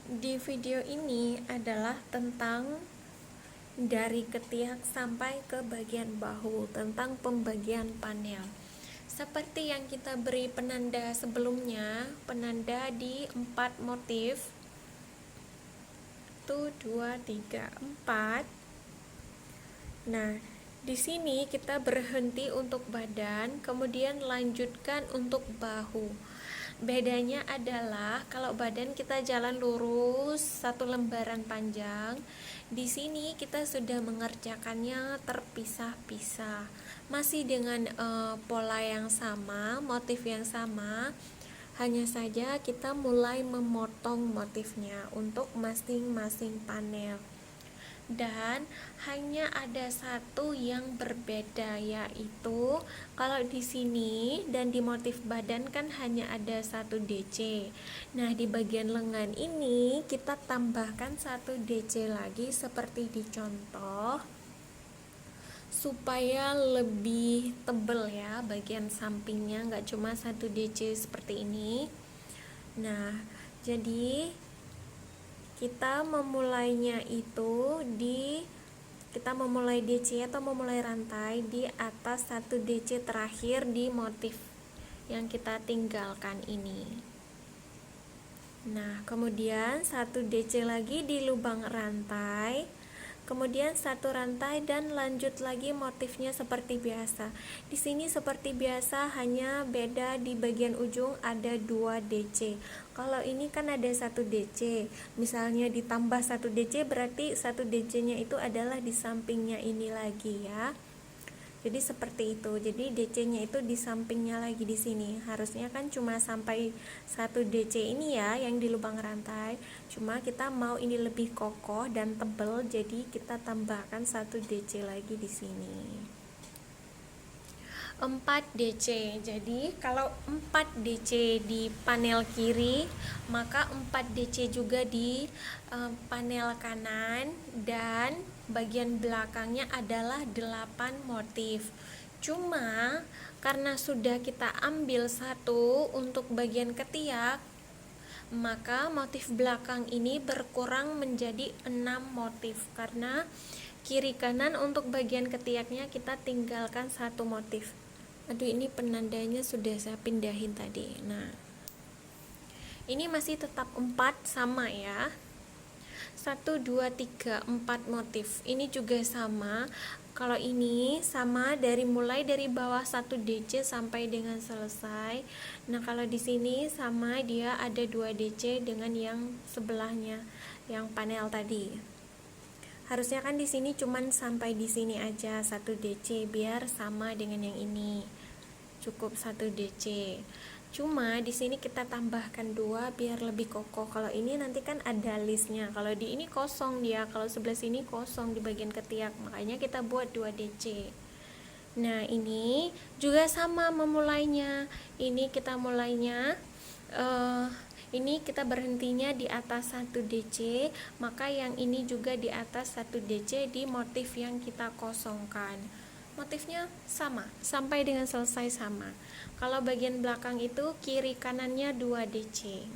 Di video ini adalah tentang dari ketiak sampai ke bagian bahu, tentang pembagian panel. Seperti yang kita beri penanda sebelumnya, penanda di 4 motif. 1, 2, 3, 4. Nah, di sini kita berhenti untuk badan, kemudian lanjutkan untuk bahu. Bedanya adalah kalau badan kita jalan lurus satu lembaran panjang, di sini kita sudah mengerjakannya terpisah-pisah. Masih dengan pola yang sama, motif yang sama, hanya saja kita mulai memotong motifnya untuk masing-masing panel. Dan hanya ada satu yang berbeda, yaitu kalau di sini dan di motif badan kan hanya ada 1 DC. Nah, di bagian lengan ini kita tambahkan 1 DC lagi seperti di contoh, supaya lebih tebal ya bagian sampingnya, nggak cuma 1 DC seperti ini. Nah, jadi kita memulainya itu kita memulai DC atau memulai rantai di atas 1 DC terakhir di motif yang kita tinggalkan ini. Nah, kemudian 1 DC lagi di lubang rantai, kemudian 1 rantai dan lanjut lagi motifnya seperti biasa. Di sini seperti biasa, hanya beda di bagian ujung ada 2 DC. Kalau ini kan ada 1 DC, misalnya ditambah 1 DC berarti 1 DC-nya itu adalah di sampingnya ini lagi ya. Jadi seperti itu. Jadi DC-nya itu di sampingnya lagi di sini. Harusnya kan cuma sampai 1 DC ini ya yang di lubang rantai. Cuma kita mau ini lebih kokoh dan tebal, jadi kita tambahkan 1 DC lagi di sini. 4 DC. Jadi kalau 4 DC di panel kiri, maka 4 DC juga di panel kanan, dan bagian belakangnya adalah 8 motif. Cuma karena sudah kita ambil 1 untuk bagian ketiak, maka motif belakang ini berkurang menjadi 6 motif, karena kiri kanan untuk bagian ketiaknya kita tinggalkan 1 motif. Aduh, ini penandanya sudah saya pindahin tadi. Nah, ini masih tetap 4 sama ya. 1, 2, 3, 4 motif. Ini juga sama. Kalau ini sama mulai dari bawah 1 DC sampai dengan selesai. Nah, kalau di sini sama, dia ada 2 DC dengan yang sebelahnya, yang panel tadi. Harusnya kan di sini cuman sampai di sini aja 1 DC biar sama dengan yang ini. Cukup 1 DC. Cuma di sini kita tambahkan 2 biar lebih kokoh. Kalau ini nanti kan ada listnya. Kalau di ini kosong dia, kalau sebelah sini kosong di bagian ketiak. Makanya kita buat 2 DC. Nah, ini juga sama memulainya. Ini kita mulainya ini kita berhentinya di atas 1 DC, maka yang ini juga di atas 1 DC di motif yang kita kosongkan. Motifnya sama, sampai dengan selesai sama. Kalau bagian belakang itu kiri kanannya 2 DC.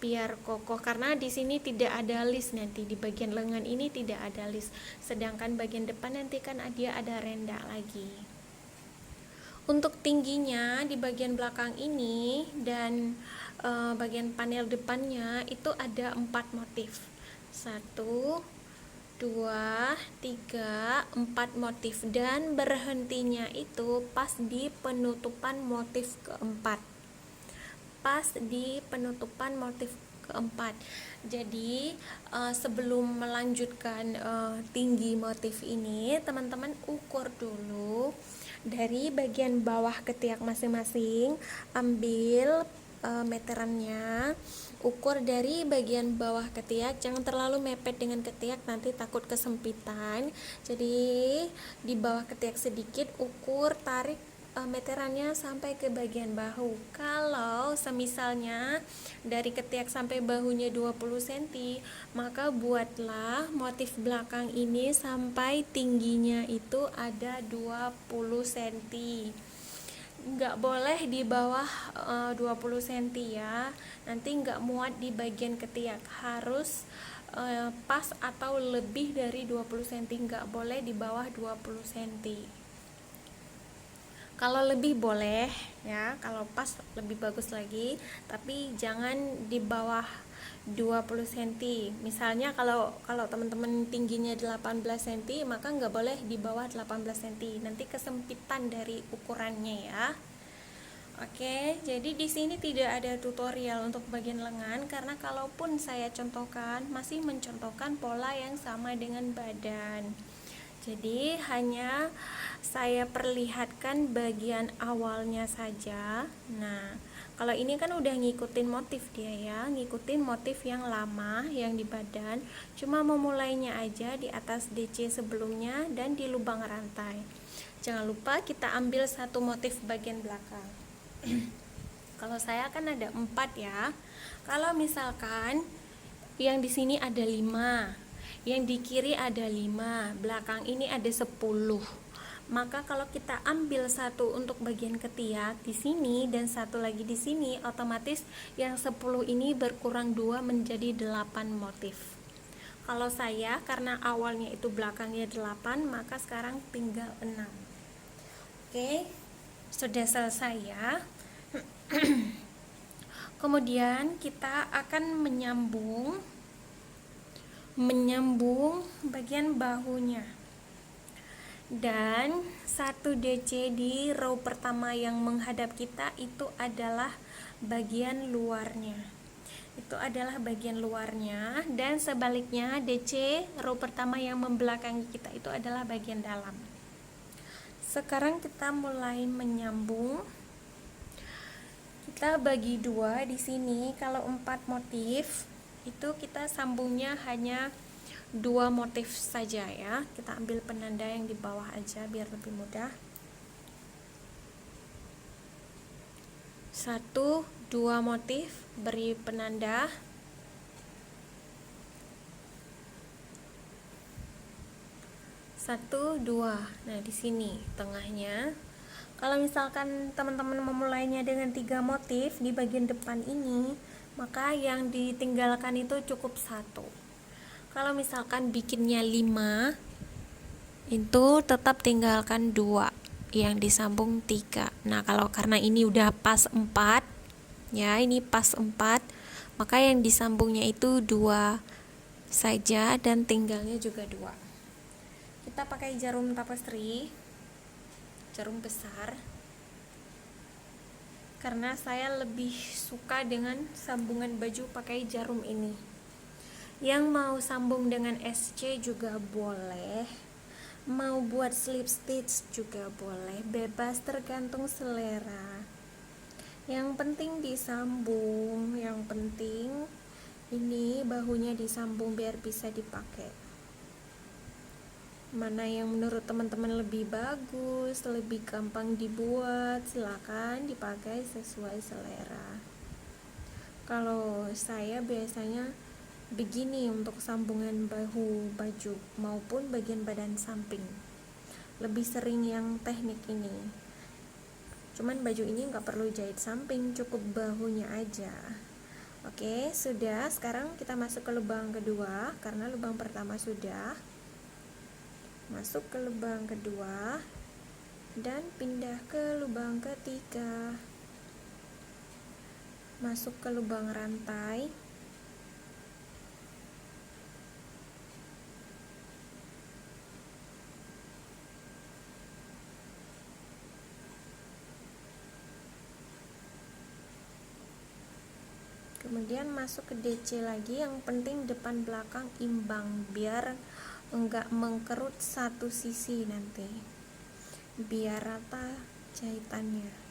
Biar kokoh, karena di sini tidak ada list nanti, di bagian lengan ini tidak ada list. Sedangkan bagian depan nanti kan dia ada rendak lagi. Untuk tingginya di bagian belakang ini dan bagian panel depannya itu ada 4 motif. 1, 2, 3, 4 motif, dan berhentinya itu pas di penutupan motif keempat. Pas di penutupan motif keempat. Jadi sebelum melanjutkan tinggi motif ini, teman-teman ukur dulu dari bagian bawah ketiak masing-masing, ambil meterannya, ukur dari bagian bawah ketiak, jangan terlalu mepet dengan ketiak, nanti takut kesempitan. Jadi di bawah ketiak sedikit, ukur, tarik meterannya sampai ke bagian bahu. Kalau semisalnya dari ketiak sampai bahunya 20 cm, maka buatlah motif belakang ini sampai tingginya itu ada 20 cm. nggak boleh di bawah 20 cm ya, nanti nggak muat di bagian ketiak, harus pas atau lebih dari 20 cm, nggak boleh di bawah 20 cm. Kalau lebih boleh ya, kalau pas lebih bagus lagi, tapi jangan di bawah 20 cm. Misalnya kalau teman-teman tingginya 18 cm, maka nggak boleh di bawah 18 cm. Nanti kesempitan dari ukurannya ya. Oke, jadi di sini tidak ada tutorial untuk bagian lengan karena kalaupun saya contohkan masih mencontohkan pola yang sama dengan badan. Jadi hanya saya perlihatkan bagian awalnya saja. Nah, kalau ini kan udah ngikutin motif dia ya, ngikutin motif yang lama yang di badan, cuma memulainya aja di atas DC sebelumnya dan di lubang rantai. Jangan lupa kita ambil satu motif bagian belakang. Kalau saya kan ada 4 ya. Kalau misalkan yang di sini ada 5, yang di kiri ada 5, belakang ini ada 10. Maka kalau kita ambil satu untuk bagian ketiak di sini dan satu lagi di sini, otomatis yang 10 ini berkurang 2 menjadi 8 motif. Kalau saya karena awalnya itu belakangnya 8, maka sekarang tinggal 6. Oke, sudah selesai ya. Kemudian kita akan menyambung bagian bahunya, dan 1 DC di row pertama yang menghadap kita itu adalah bagian luarnya. Dan sebaliknya DC row pertama yang membelakangi kita itu adalah bagian dalam. Sekarang kita mulai menyambung. Kita bagi 2 di sini. Kalau 4 motif itu kita sambungnya hanya 2 motif saja ya. Kita ambil penanda yang di bawah aja biar lebih mudah. 1, 2 motif, beri penanda. 1, 2. Nah, di sini tengahnya. Kalau misalkan teman-teman memulainya dengan 3 motif di bagian depan ini, maka yang ditinggalkan itu cukup 1. Kalau misalkan bikinnya 5, itu tetap tinggalkan 2, yang disambung 3. Nah, kalau karena ini udah pas 4, ya ini pas 4, maka yang disambungnya itu 2 saja dan tinggalnya juga 2. Kita pakai jarum tapestry, jarum besar, karena saya lebih suka dengan sambungan baju pakai jarum ini. Yang mau sambung dengan SC juga boleh, mau buat slip stitch juga boleh, bebas tergantung selera. Yang penting disambung, yang penting ini bahunya disambung biar bisa dipakai. Mana yang menurut teman-teman lebih bagus, lebih gampang dibuat, silakan dipakai sesuai selera. Kalau saya biasanya begini untuk sambungan bahu baju maupun bagian badan samping, lebih sering yang teknik ini. Cuman baju ini nggak perlu jahit samping, cukup bahunya aja. Oke, sudah. Sekarang kita masuk ke lubang kedua, karena lubang pertama sudah. Masuk ke lubang kedua dan pindah ke lubang ketiga. Masuk ke lubang rantai. Kemudian masuk ke DC lagi, yang penting depan belakang imbang biar enggak mengkerut satu sisi nanti, biar rata jahitannya.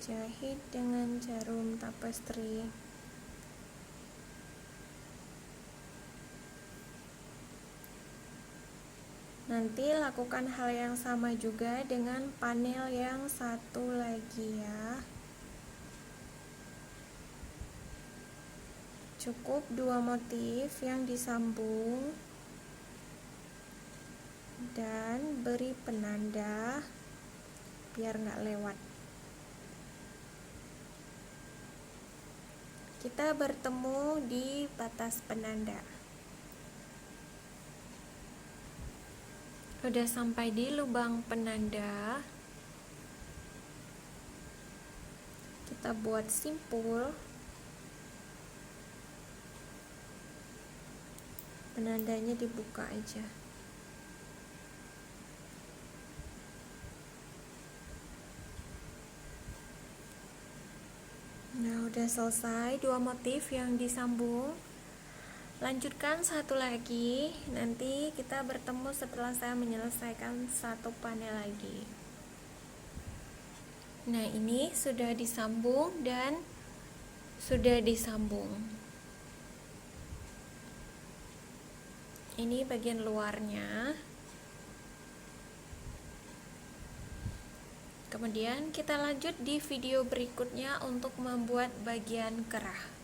Jahit dengan jarum tapestry. Nanti lakukan hal yang sama juga dengan panel yang satu lagi ya. Cukup 2 motif yang disambung dan beri penanda biar nggak lewat. Kita bertemu di batas penanda. Udah sampai di lubang penanda, kita buat simpul. Penandanya dibuka aja. Nah, udah selesai 2 motif yang disambung. Lanjutkan satu lagi, nanti kita bertemu setelah saya menyelesaikan satu panel lagi. Nah, ini sudah disambung dan sudah disambung. Ini bagian luarnya. Kemudian kita lanjut di video berikutnya untuk membuat bagian kerah.